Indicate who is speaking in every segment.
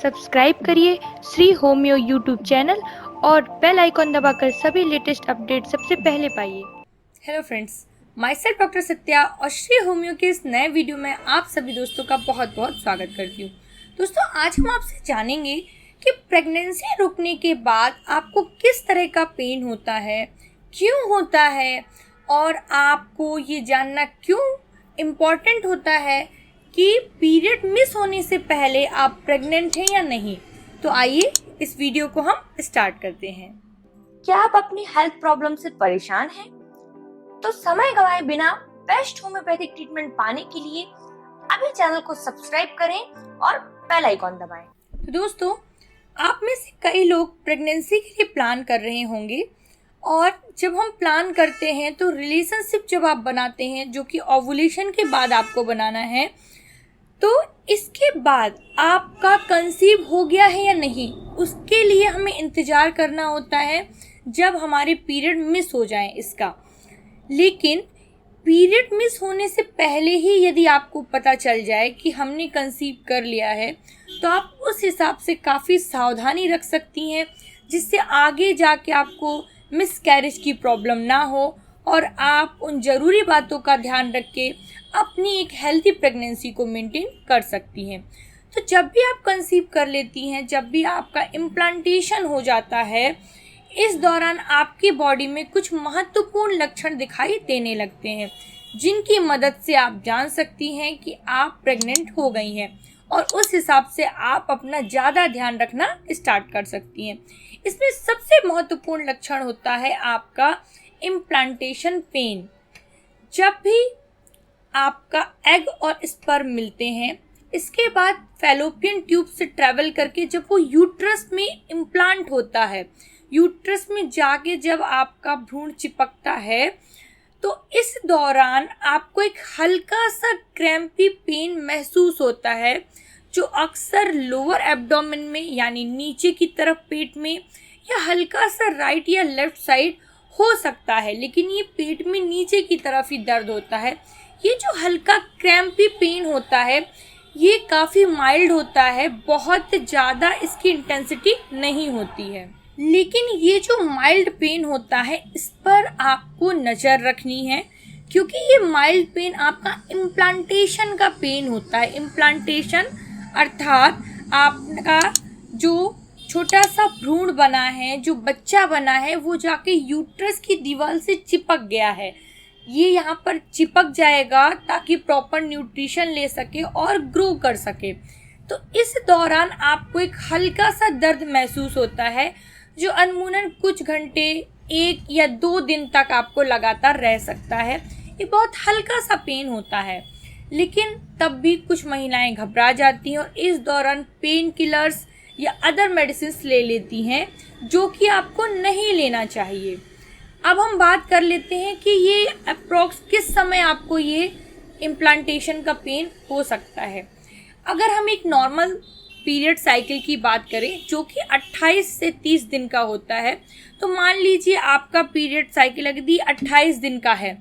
Speaker 1: Subscribe करिए Shri homeo YouTube channel और bell icon दबाकर सभी लेटेस्ट अपडेट सबसे पहले पाइए।
Speaker 2: Hello friends, my self doctor Satya और श्री होम्यो के इस नए वीडियो में आप सभी दोस्तों का बहुत बहुत स्वागत करती हूँ। दोस्तों, आज हम आपसे जानेंगे कि प्रेगनेंसी रुकने के बाद आपको किस तरह का पेन होता है, क्यों होता है और आपको ये जानना क्यों इम्पॉर्टेंट होता है कि पीरियड मिस होने से पहले आप प्रेग्नेंट हैं या नहीं। तो आइए इस वीडियो को हम स्टार्ट करते हैं।
Speaker 3: क्या आप अपनी हेल्थ प्रॉब्लम से परेशान हैं? तो समय गवाए बिना बेस्ट होम्योपैथिक ट्रीटमेंट पाने के लिए अभी चैनल को सब्सक्राइब करें और बेल आइकॉन दबाएं।
Speaker 2: तो दोस्तों, आप में से कई लोग प्रेगनेंसी के लिए प्लान कर रहे होंगे और जब हम प्लान करते हैं तो रिलेशनशिप जब आप बनाते हैं, जो कि ओवुलेशन के बाद आपको बनाना है, तो इसके बाद आपका कंसीव हो गया है या नहीं, उसके लिए हमें इंतज़ार करना होता है जब हमारे पीरियड मिस हो जाएं इसका। लेकिन पीरियड मिस होने से पहले ही यदि आपको पता चल जाए कि हमने कंसीव कर लिया है, तो आप उस हिसाब से काफ़ी सावधानी रख सकती हैं, जिससे आगे जाके आपको मिसकैरेज की प्रॉब्लम ना हो और आप उन ज़रूरी बातों का ध्यान रख के अपनी एक हेल्थी प्रेगनेंसी को मेंटेन कर सकती हैं। तो जब भी आप कंसीव कर लेती हैं, जब भी आपका इम्प्लांटेशन हो जाता है, इस दौरान आपकी बॉडी में कुछ महत्वपूर्ण लक्षण दिखाई देने लगते हैं, जिनकी मदद से आप जान सकती हैं कि आप प्रेग्नेंट हो गई हैं और उस हिसाब से आप अपना ज़्यादा ध्यान रखना स्टार्ट कर सकती हैं। इसमें सबसे महत्वपूर्ण लक्षण होता है आपका इम्प्लांटेशन पेन। जब भी आपका एग और स्पर्म मिलते हैं, इसके बाद फैलोपियन ट्यूब से ट्रैवल करके जब वो यूट्रस में इम्प्लांट होता है, यूट्रस में जाके जब आपका भ्रूण चिपकता है, तो इस दौरान आपको एक हल्का सा क्रैम्पी पेन महसूस होता है, जो अक्सर लोअर एब्डोमेन में यानी नीचे की तरफ पेट में या हल्का सा राइट या लेफ्ट साइड हो सकता है, लेकिन ये पेट में नीचे की तरफ ही दर्द होता है। ये जो हल्का क्रैम्पी पेन होता है, ये काफ़ी माइल्ड होता है, बहुत ज़्यादा इसकी इंटेंसिटी नहीं होती है। लेकिन ये जो माइल्ड पेन होता है, इस पर आपको नज़र रखनी है, क्योंकि ये माइल्ड पेन आपका इम्प्लांटेशन का पेन होता है। इम्प्लांटेशन अर्थात आपका जो छोटा सा भ्रूण बना है, जो बच्चा बना है, वो जाके यूट्रस की दीवार से चिपक गया है। ये यहाँ पर चिपक जाएगा ताकि प्रॉपर न्यूट्रिशन ले सके और ग्रो कर सके। तो इस दौरान आपको एक हल्का सा दर्द महसूस होता है, जो अनमूनन कुछ घंटे, 1 या 2 दिन तक आपको लगातार रह सकता है। ये बहुत हल्का सा पेन होता है, लेकिन तब भी कुछ महिलाएं घबरा जाती हैं और इस दौरान पेन किलर्स या अदर मेडिसिन ले लेती हैं, जो कि आपको नहीं लेना चाहिए। अब हम बात कर लेते हैं कि ये अप्रॉक्स किस समय आपको ये इम्प्लांटेशन का पेन हो सकता है। अगर हम एक नॉर्मल पीरियड साइकिल की बात करें, जो कि 28 से 30 दिन का होता है, तो मान लीजिए आपका पीरियड साइकिल यदि 28 दिन का है,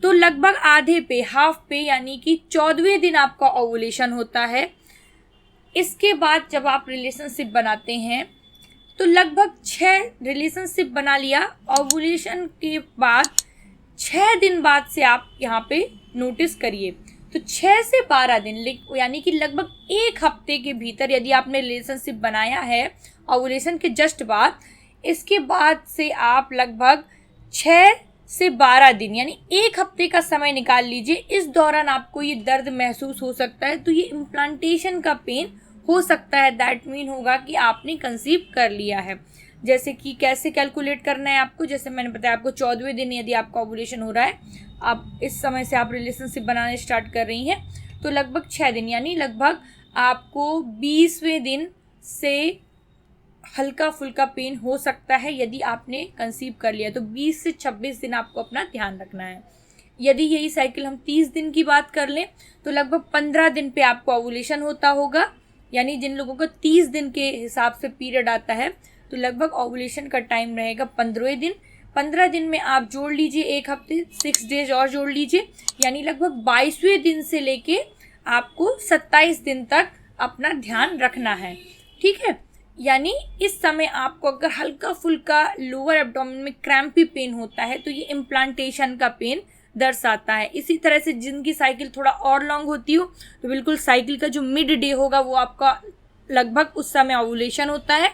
Speaker 2: तो लगभग आधे पे, हाफ पे, यानी कि 14वें दिन आपका ओवुलेशन होता है। इसके बाद जब आप रिलेशनशिप बनाते हैं, तो लगभग 6 रिलेशनशिप बना लिया, ओवुलेशन के बाद 6 दिन बाद से आप यहाँ पे नोटिस करिए, तो 6 से 12 दिन, यानी कि लगभग 1 हफ्ते के भीतर यदि आपने रिलेशनशिप बनाया है ओवुलेशन के जस्ट बाद, इसके बाद से आप लगभग 6 से 12 दिन यानी 1 हफ्ते का समय निकाल लीजिए। इस दौरान आपको ये दर्द महसूस हो सकता है, तो ये इम्प्लांटेशन का पेन हो सकता है। दैट मीन होगा कि आपने कंसीव कर लिया है। जैसे कि कैसे कैलकुलेट करना है आपको, जैसे मैंने बताया, आपको 14वें दिन यदि आपका ओवुलेशन हो रहा है, आप इस समय से आप रिलेशनशिप बनाने स्टार्ट कर रही हैं, तो लगभग 6 दिन यानी लगभग आपको 20वें दिन से हल्का फुल्का पेन हो सकता है। यदि आपने कंसीव कर लिया तो 20 से 26 दिन आपको अपना ध्यान रखना है। यदि यही साइकिल हम 30 दिन की बात कर लें, तो लगभग 15 दिन पे आपको ओवुलेशन होता होगा, यानी जिन लोगों को 30 दिन के हिसाब से पीरियड आता है, तो लगभग ओवुलेशन का टाइम रहेगा 15वें दिन। 15 दिन में आप जोड़ लीजिए 1 हफ्ते, 6 डेज और जोड़ लीजिए, यानी लगभग 22वें दिन से लेके आपको 27 दिन तक अपना ध्यान रखना है। ठीक है। यानी इस समय आपको अगर हल्का फुल्का लोअर एब्डोमेन में क्रैम्पी पेन होता है तो ये इम्प्लांटेशन का पेन दर्शाता है। इसी तरह से जिनकी साइकिल थोड़ा और लॉन्ग होती हो तो बिल्कुल साइकिल का जो मिड डे होगा वो आपका लगभग उस समय ओवुलेशन होता है,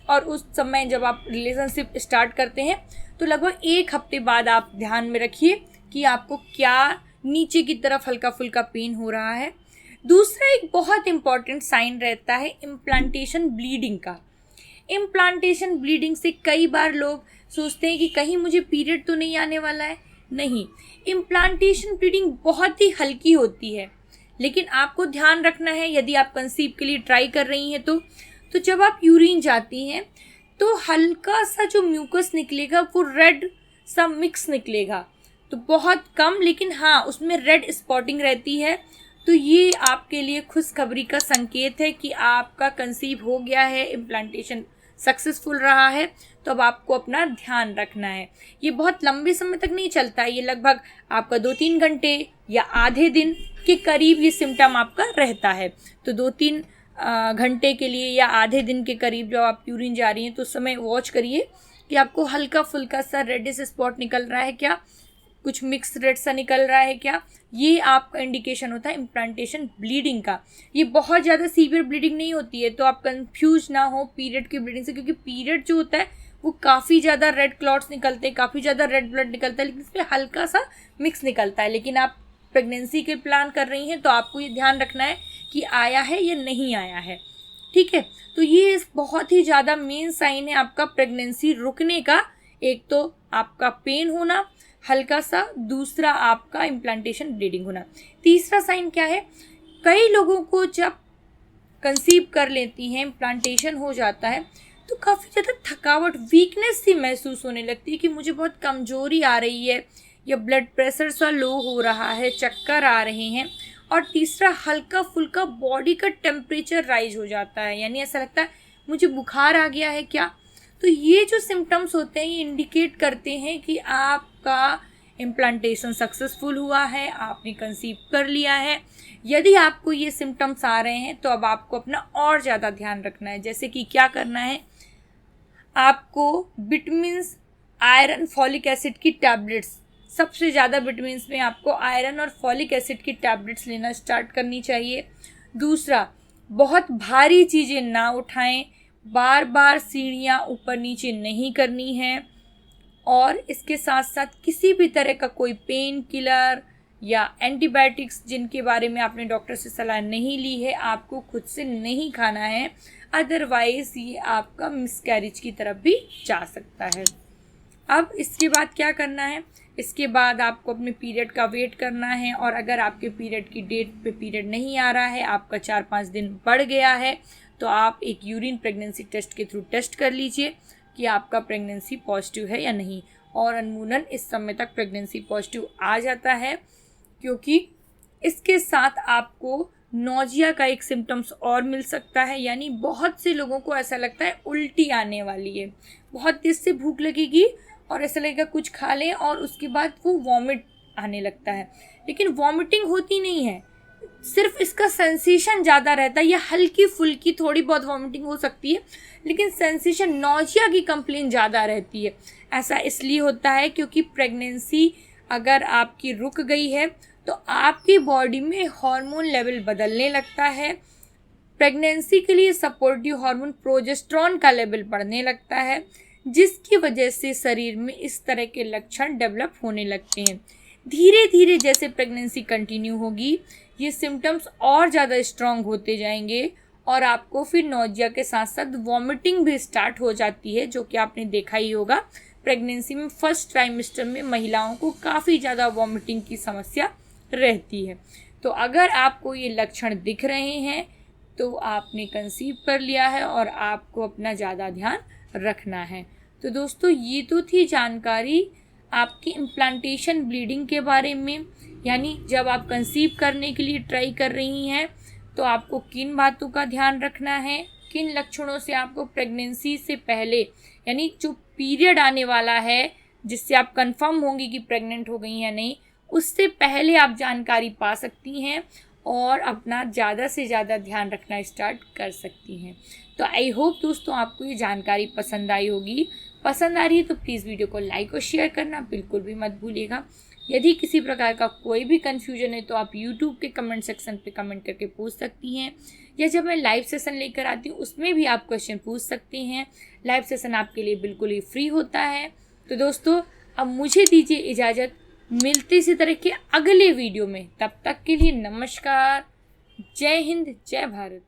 Speaker 2: और उस समय जब आप रिलेशनशिप स्टार्ट करते हैं तो लगभग 1 हफ्ते बाद आप ध्यान में रखिए कि आपको क्या नीचे की तरफ हल्का फुल्का पेन हो रहा है। दूसरा एक बहुत इंपॉर्टेंट साइन रहता है इम्प्लांटेशन ब्लीडिंग का। इम्प्लांटेशन ब्लीडिंग से कई बार लोग सोचते हैं कि कहीं मुझे पीरियड तो नहीं आने वाला है। नहीं, इम्प्लांटेशन ब्लीडिंग बहुत ही हल्की होती है, लेकिन आपको ध्यान रखना है यदि आप कंसीव के लिए ट्राई कर रही हैं तो जब आप यूरिन जाती हैं तो हल्का सा जो म्यूकस निकलेगा वो रेड सा मिक्स निकलेगा, तो बहुत कम, लेकिन हाँ उसमें रेड स्पॉटिंग रहती है। तो ये आपके लिए खुशखबरी का संकेत है कि आपका कंसीव हो गया है, इम्प्लांटेशन सक्सेसफुल रहा है। तो अब आपको अपना ध्यान रखना है। ये बहुत लंबे समय तक नहीं चलता है, ये लगभग आपका 2-3 घंटे या आधे दिन के करीब ये सिम्टम आपका रहता है। तो 2-3 घंटे के लिए या आधे दिन के करीब जब आप यूरिन जा रही हैं तो उस समय वॉच करिए कि आपको हल्का फुल्का सा रेडिश स्पॉट निकल रहा है क्या, कुछ मिक्स रेड सा निकल रहा है क्या। ये आपका इंडिकेशन होता है इम्प्लांटेशन ब्लीडिंग का। ये बहुत ज़्यादा सीवियर ब्लीडिंग नहीं होती है, तो आप कंफ्यूज ना हो पीरियड की ब्लीडिंग से, क्योंकि पीरियड जो होता है वो काफ़ी ज़्यादा रेड क्लॉट्स निकलते हैं, काफ़ी ज़्यादा रेड ब्लड निकलता है, लेकिन इसमें हल्का सा मिक्स निकलता है। लेकिन आप प्रेगनेंसी के प्लान कर रही हैं तो आपको ये ध्यान रखना है कि आया है या नहीं आया है, ठीक है। तो ये बहुत ही ज़्यादा मेन साइन है आपका प्रेगनेंसी रुकने का। एक तो आपका पेन होना हल्का सा, दूसरा आपका इम्प्लांटेशन ब्लीडिंग होना। तीसरा साइन क्या है, कई लोगों को जब कंसीव कर लेती हैं, इम्प्लांटेशन हो जाता है तो काफ़ी ज़्यादा थकावट, वीकनेस सी महसूस होने लगती है कि मुझे बहुत कमज़ोरी आ रही है, या ब्लड प्रेशर सा लो हो रहा है, चक्कर आ रहे हैं। और तीसरा हल्का फुल्का बॉडी का टेम्परेचर राइज हो जाता है, यानी ऐसा लगता है मुझे बुखार आ गया है क्या। तो ये जो सिम्टम्स होते हैं ये इंडिकेट करते हैं कि आपका इम्प्लांटेशन सक्सेसफुल हुआ है, आपने कंसीव कर लिया है। यदि आपको ये सिम्टम्स आ रहे हैं तो अब आपको अपना और ज़्यादा ध्यान रखना है। जैसे कि क्या करना है, आपको विटामिन्स, आयरन, फॉलिक एसिड की टैबलेट्स, सबसे ज़्यादा विटामिन्स में आपको आयरन और फॉलिक एसिड की टैबलेट्स लेना स्टार्ट करनी चाहिए। दूसरा, बहुत भारी चीज़ें ना उठाएं, बार बार सीढ़ियाँ ऊपर नीचे नहीं करनी है, और इसके साथ साथ किसी भी तरह का कोई पेन किलर या एंटीबायोटिक्स जिनके बारे में आपने डॉक्टर से सलाह नहीं ली है आपको खुद से नहीं खाना है, अदरवाइज ये आपका मिसकैरेज की तरफ भी जा सकता है। अब इसके बाद क्या करना है, इसके बाद आपको अपने पीरियड का वेट करना है, और अगर आपके पीरियड की डेट पे पीरियड नहीं आ रहा है, आपका 4-5 दिन बढ़ गया है, तो आप एक यूरिन प्रेगनेंसी टेस्ट के थ्रू टेस्ट कर लीजिए कि आपका प्रेगनेंसी पॉजिटिव है या नहीं। और अनमूलन इस समय तक प्रेगनेंसी पॉजिटिव आ जाता है, क्योंकि इसके साथ आपको नोजिया का एक सिम्टम्स और मिल सकता है। यानी बहुत से लोगों को ऐसा लगता है उल्टी आने वाली है, बहुत तेज से भूख लगेगी और ऐसा लगेगा कुछ खा लें और उसके बाद वो वॉमिट आने लगता है, लेकिन वॉमिटिंग होती नहीं है, सिर्फ इसका सेंसेशन ज़्यादा रहता है। या हल्की फुल्की थोड़ी बहुत वॉमिटिंग हो सकती है, लेकिन सेंसेशन, नोजिया की कंप्लेन ज़्यादा रहती है। ऐसा इसलिए होता है क्योंकि प्रेगनेंसी अगर आपकी रुक गई है तो आपकी बॉडी में हार्मोन लेवल बदलने लगता है। प्रेगनेंसी के लिए सपोर्टिव हार्मोन प्रोजेस्टेरॉन का लेवल बढ़ने लगता है, जिसकी वजह से शरीर में इस तरह के लक्षण डेवलप होने लगते हैं। धीरे धीरे जैसे प्रेगनेंसी कंटिन्यू होगी ये सिम्टम्स और ज़्यादा स्ट्रॉन्ग होते जाएंगे, और आपको फिर नोजिया के साथ साथ वॉमिटिंग भी स्टार्ट हो जाती है, जो कि आपने देखा ही होगा प्रेगनेंसी में फर्स्ट ट्राइमेस्टर में महिलाओं को काफ़ी ज़्यादा वॉमिटिंग की समस्या रहती है। तो अगर आपको ये लक्षण दिख रहे हैं तो आपने कंसीव कर लिया है और आपको अपना ज़्यादा ध्यान रखना है। तो दोस्तों ये तो थी जानकारी आपकी इम्प्लांटेशन ब्लीडिंग के बारे में, यानी जब आप कंसीव करने के लिए ट्राई कर रही हैं तो आपको किन बातों का ध्यान रखना है, किन लक्षणों से आपको प्रेगनेंसी से पहले, यानी जो पीरियड आने वाला है जिससे आप कंफर्म होंगी कि प्रेग्नेंट हो गई हैं या नहीं, उससे पहले आप जानकारी पा सकती हैं। और अपना ज़्यादा से ज़्यादा ध्यान रखना स्टार्ट कर सकती हैं। तो आई होप दोस्तों आपको ये जानकारी पसंद आई होगी। पसंद आ रही है तो प्लीज़ वीडियो को लाइक और शेयर करना बिल्कुल भी मत भूलिएगा। यदि किसी प्रकार का कोई भी कन्फ्यूजन है तो आप यूट्यूब के कमेंट सेक्शन पे कमेंट करके पूछ सकती हैं, या जब मैं लाइव सेशन लेकर आती हूँ उसमें भी आप क्वेश्चन पूछ सकती हैं। लाइव सेशन आपके लिए बिल्कुल ही फ्री होता है। तो दोस्तों अब मुझे दीजिए इजाज़त, मिलते इसी तरह के अगले वीडियो में। तब तक के लिए नमस्कार, जय हिंद, जय भारत।